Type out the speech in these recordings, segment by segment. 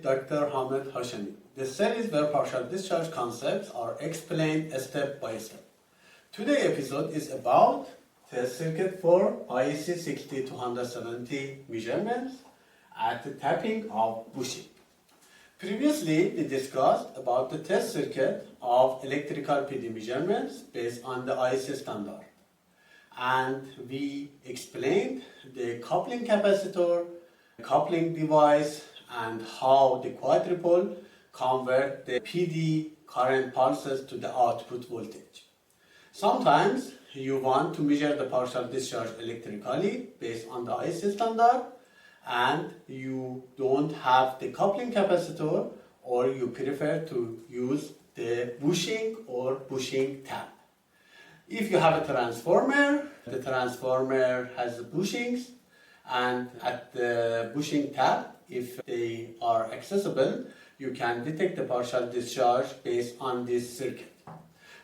Dr. Hashemi. The series where partial discharge concepts are explained step by step. Today's episode is about test circuit for IEC60270 measurements at the tapping of bushing. Previously, we discussed about the test circuit of electrical PD measurements based on the IEC standard. And we explained the coupling capacitor, coupling device, and how the quadrupole convert the PD current pulses to the output voltage. Sometimes you want to measure the partial discharge electrically based on the IEC standard, and you don't have the coupling capacitor, or you prefer to use the bushing or bushing tap. If you have a transformer, the transformer has the bushings, and at the bushing tap, if they are accessible, you can detect the partial discharge based on this circuit.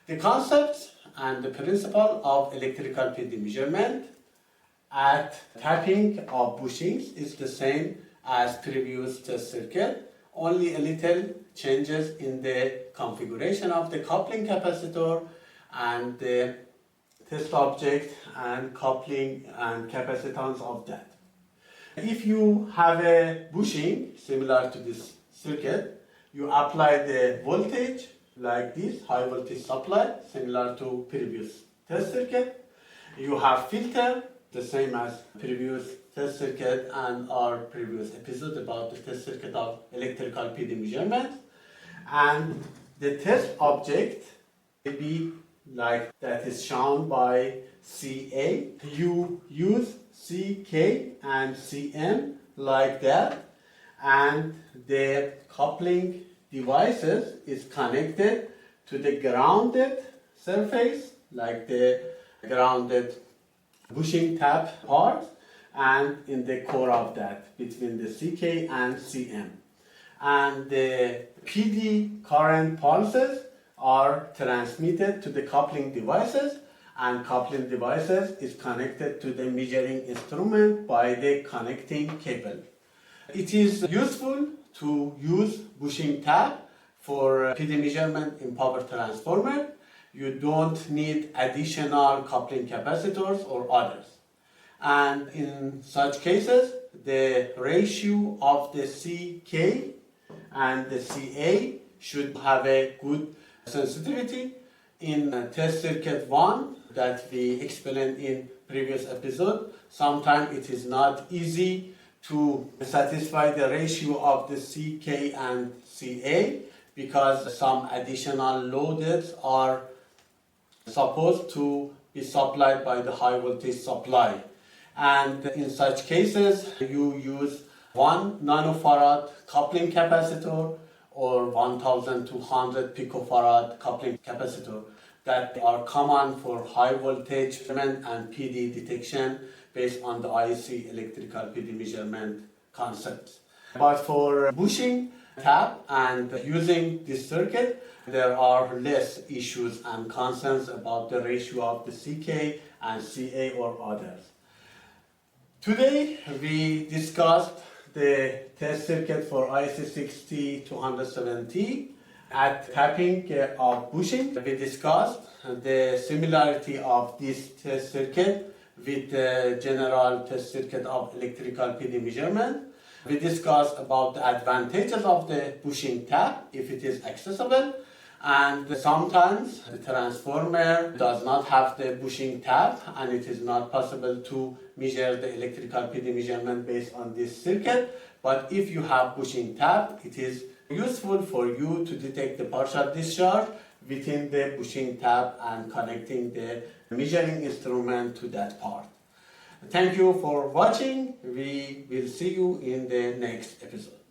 The concepts and the principle of electrical PD measurement at tapping of bushings is the same as previous test circuit, only a little changes in the configuration of the coupling capacitor and the test object and coupling and capacitance of that. If you have a bushing similar to this circuit, you apply the voltage like this, high voltage supply, similar to previous test circuit. You have filter, the same as previous test circuit and our previous episode about the test circuit of electrical PD measurements. And the test object will be like that is shown by CA. You use CK and CM like that, and the coupling devices is connected to the grounded surface, like the grounded bushing tap part, and in the core of that between the CK and CM. And the PD current pulses are transmitted to the coupling devices, and coupling devices is connected to the measuring instrument by the connecting cable. It is useful to use bushing tap for PD measurement in power transformer. You don't need additional coupling capacitors or others. And in such cases, the ratio of the CK and the CA should have a good sensitivity. In test circuit 1 that we explained in previous episode, sometimes it is not easy to satisfy the ratio of the CK and CA because some additional loads are supposed to be supplied by the high voltage supply. And in such cases, you use 1 nanofarad coupling capacitor or 1200 picofarad coupling capacitor that are common for high voltage measurement and PD detection based on the IEC electrical PD measurement concepts. But for bushing tap and using this circuit, there are less issues and concerns about the ratio of the CK and CA or others. Today we discussed the test circuit for IEC60270 at tapping of bushing. We discussed the similarity of this test circuit with the general test circuit of electrical PD measurement. We discussed about the advantages of the bushing tap if it is accessible, and sometimes the transformer does not have the bushing tap and it is not possible to measure the electrical PD measurement based on this circuit. But if you have bushing tap, it is useful for you to detect the partial discharge within the bushing tap and connecting the measuring instrument to that part. Thank you for watching. We will see you in the next episode.